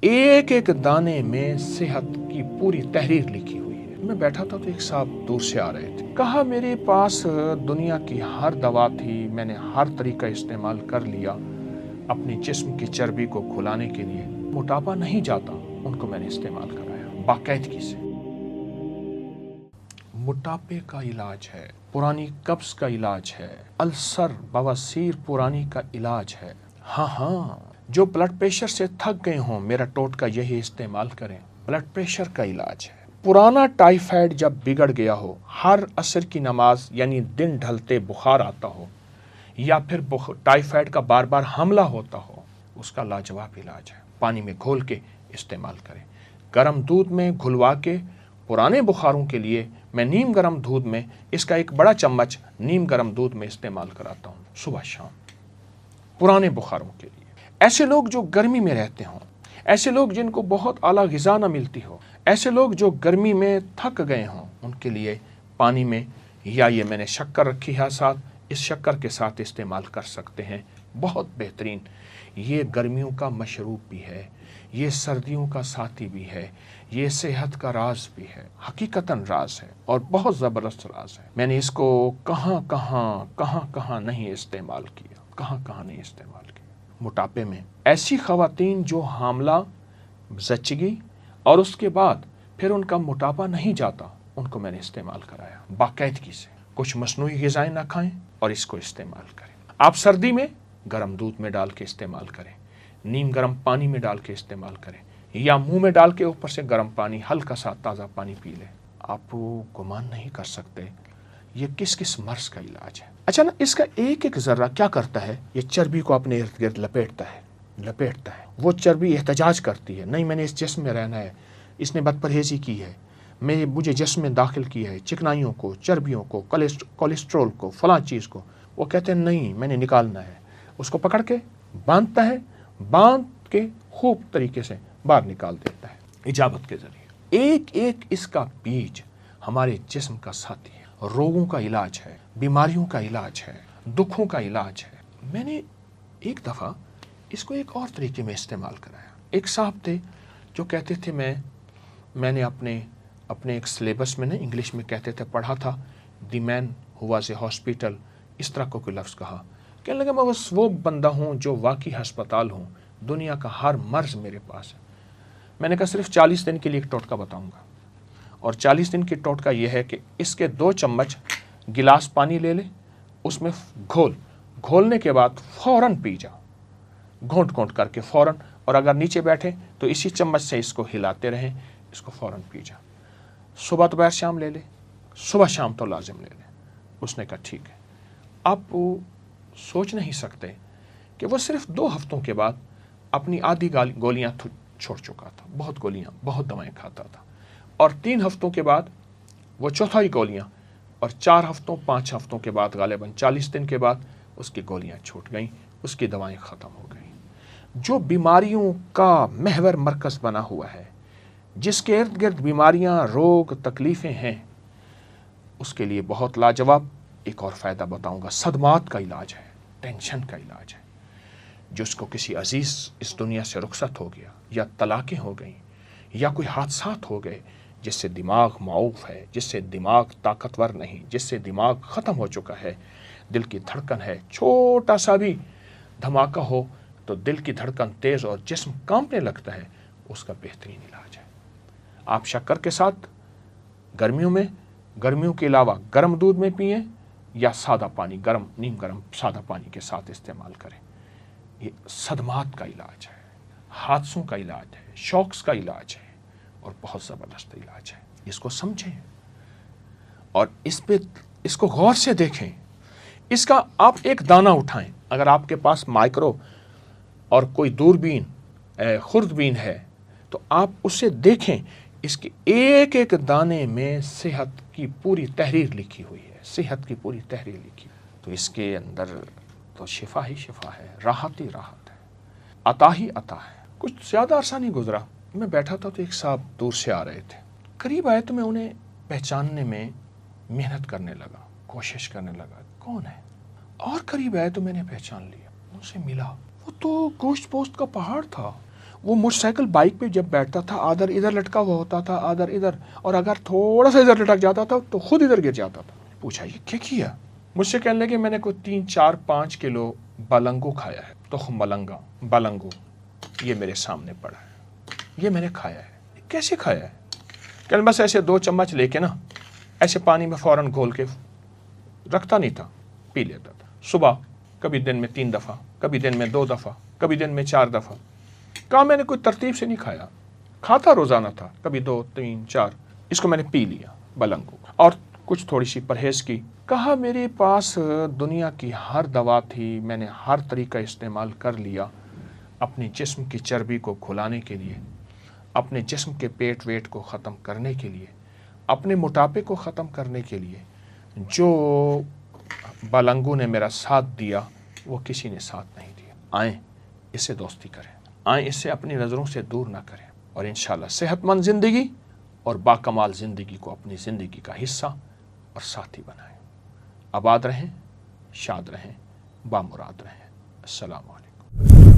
एक एक दाने में सेहत की पूरी तहरीर लिखी हुई है। मैं बैठा था तो एक साहब दूर से आ रहे थे। कहा मेरे पास दुनिया की हर दवा थी, मैंने हर तरीका इस्तेमाल कर लिया अपनी जिस्म की चर्बी को खुलाने के लिए, मोटापा नहीं जाता। उनको मैंने इस्तेमाल कराया बाकायदगी से। मोटापे का इलाज है, पुरानी कब्ज का इलाज है, अल्सर बवासीर पुरानी का इलाज है। हाँ, जो ब्लड प्रेशर से थक गए हों, मेरा टोटका यही इस्तेमाल करें। ब्लड प्रेशर का इलाज है। पुराना टाइफाइड जब बिगड़ गया हो, हर असर की नमाज यानी दिन ढलते बुखार आता हो, या फिर टाइफाइड का बार बार हमला होता हो, उसका लाजवाब इलाज है। पानी में घोल के इस्तेमाल करें। गर्म दूध में घुलवा के पुराने बुखारों के लिए मैं नीम गर्म दूध में इसका एक बड़ा चम्मच नीम गर्म दूध में इस्तेमाल कराता हूँ सुबह शाम, पुराने बुखारों के लिए। ऐसे लोग जो गर्मी में रहते हों, ऐसे लोग जिनको बहुत आला ग़िज़ा न मिलती हो, ऐसे लोग जो गर्मी में थक गए हों, उनके लिए पानी में या ये मैंने शक्कर रखी है साथ, इस शक्कर के साथ इस्तेमाल कर सकते हैं। बहुत बेहतरीन। ये गर्मियों का मशरूब भी है, ये सर्दियों का साथी भी है, ये सेहत का राज भी है, हकीकतन राज है और बहुत ज़बरदस्त राज है। मैंने इसको कहाँ कहाँ नहीं इस्तेमाल किया, कहाँ नहीं इस्तेमाल किया। मोटापे में ऐसी ख़वातीन जो हामला, ज़च्चगी और उसके बाद फिर उनका मोटापा नहीं जाता, उनको मैंने इस्तेमाल कराया बाकायदगी से। कुछ मसनूई ग़िज़ाएं ना खाएं और इसको इस्तेमाल करें। आप सर्दी में गर्म दूध में डाल के इस्तेमाल करें, नीम गर्म पानी में डाल के इस्तेमाल करें, या मुंह में डाल के ऊपर से गर्म पानी, हल्का सा ताज़ा पानी पी लें। आप गुमान नहीं कर सकते ये किस किस मर्ज का इलाज है। अच्छा ना, इसका एक एक ज़र्रा क्या करता है, ये चर्बी को अपने इर्द गिर्द लपेटता है। वो चर्बी एहतजाज करती है, नहीं मैंने इस जिस्म में रहना है, इसने बदपरहेज़ी की है, मुझे जिस्म में दाखिल किया है चिकनाइयों को, चर्बियों को, कोलेस्ट्रोल को, फलां चीज़ को। वो कहते हैं नहीं मैंने निकालना है। उसको पकड़ के बांधता है, बांध के खूब तरीके से बाहर निकाल देता है इजाबत के ज़रिए। एक एक इसका बीज हमारे जिस्म का साथी है, रोगों का इलाज है, बीमारियों का इलाज है, दुखों का इलाज है। मैंने एक दफ़ा इसको एक और तरीके में इस्तेमाल कराया। एक साहब थे जो कहते थे मैंने अपने एक सिलेबस में ना इंग्लिश में कहते थे पढ़ा था, the man who was a hospital, इस तरह को कोई लफ्ज़ कहा। कहने लगा मैं बस वो बंदा हूँ जो वाकई हस्पताल हूँ, दुनिया का हर मर्ज़ मेरे पास है। मैंने कहा सिर्फ 40 दिन के लिए एक टोटका बताऊँगा, और 40 दिन की टोटका ये है कि इसके 2 चम्मच गिलास पानी ले ले, उसमें घोलने के बाद फ़ौरन पी जा, घोंट करके फ़ौरन, और अगर नीचे बैठे तो इसी चम्मच से इसको हिलाते रहें, इसको फ़ौरन पी जा। सुबह दोपहर शाम ले ले, सुबह शाम तो लाजिम ले ले। उसने कहा ठीक है। आप सोच नहीं सकते कि वो सिर्फ 2 हफ्तों के बाद अपनी आधी गोलियां छोड़ चुका था, बहुत गोलियां, बहुत दवाएं खाता था, और 3 हफ्तों के बाद वो चौथाई गोलियां, और 4 हफ्तों 5 हफ्तों के बाद गालिबन 40 दिन के बाद उसकी गोलियां छूट गईं, उसकी दवाएं ख़त्म हो गईं। जो बीमारियों का महवर मरकज़ बना हुआ है, जिसके इर्द गिर्द बीमारियां, रोग, तकलीफ़ें हैं, उसके लिए बहुत लाजवाब एक और फ़ायदा बताऊंगा। सदमात का इलाज है, टेंशन का इलाज है। जिसको किसी अजीज़ इस दुनिया से रुखसत हो गया, या तलाक़ें हो गई, या कोई हादसात हो गए जिससे दिमाग माऊफ है, जिससे दिमाग ताकतवर नहीं, जिससे दिमाग ख़त्म हो चुका है, दिल की धड़कन है, छोटा सा भी धमाका हो तो दिल की धड़कन तेज़ और जिस्म कांपने लगता है, उसका बेहतरीन इलाज है। आप शक्कर के साथ गर्मियों के अलावा गर्म दूध में पिएं, या सादा पानी, गर्म नीम गर्म सादा पानी के साथ इस्तेमाल करें। ये सदमात का इलाज है, हादसों का इलाज है, शॉक्स का इलाज है, और बहुत ज़बरदस्त इलाज है। इसको समझें और इसको गौर से देखें। इसका आप एक दाना उठाएं, अगर आपके पास माइक्रो और कोई दूरबीन, खुर्दबीन है, तो आप उसे देखें। इसके एक एक दाने में सेहत की पूरी तहरीर लिखी हुई है, सेहत की पूरी तहरीर लिखी। तो इसके अंदर तो शिफा ही शिफा है, राहत ही राहत है, अता ही अता है। कुछ ज़्यादा अरसा नहीं गुजरा, मैं बैठा था तो एक साहब दूर से आ रहे थे। करीब आए तो मैं उन्हें पहचानने में मेहनत करने लगा, कोशिश करने लगा कौन है, और करीब आए तो मैंने पहचान लिया, उनसे मिला। वो तो गोश्त पोस्ट का पहाड़ था, وہ موٹر سائیکل بائک پہ جب بیٹھتا تھا آدھر ادھر لٹکا ہوا ہوتا تھا آدھر ادھر، اور اگر تھوڑا سا ادھر لٹک جاتا تھا تو خود ادھر گر جاتا تھا۔ پوچھا یہ کیا کیا؟ مجھ سے کہنے لگے میں نے کوئی 3-4-5 کلو بلنگو کھایا ہے، تخم ملنگا بلنگو، یہ میرے سامنے پڑا ہے، یہ میں نے کھایا ہے۔ کیسے کھایا ہے؟ کہ بس ایسے 2 چمچ لے کے نا ایسے پانی میں فوراً گھول کے رکھتا نہیں تھا، پی لیتا تھا صبح، کبھی دن میں 3 دفعہ، کبھی دن میں 2 دفعہ، کبھی دن میں 4 دفعہ۔ کہا میں نے کوئی ترتیب سے نہیں کھایا، کھاتا روزانہ تھا، کبھی 2 3 4، اس کو میں نے پی لیا بلنگو، اور کچھ تھوڑی سی پرہیز کی۔ کہا میرے پاس دنیا کی ہر دوا تھی، میں نے ہر طریقہ استعمال کر لیا اپنے جسم کی چربی کو کھلانے کے لیے، اپنے جسم کے پیٹ ویٹ کو ختم کرنے کے لیے، اپنے موٹاپے کو ختم کرنے کے لیے۔ جو بلنگو نے میرا ساتھ دیا وہ کسی نے ساتھ نہیں دیا۔ آئیں اس سے دوستی کریں، آئیں اس سے اپنی نظروں سے دور نہ کریں، اور انشاءاللہ صحت مند زندگی اور باکمال زندگی کو اپنی زندگی کا حصہ اور ساتھی بنائیں۔ آباد رہیں، شاد رہیں، بامراد رہیں۔ السلام علیکم۔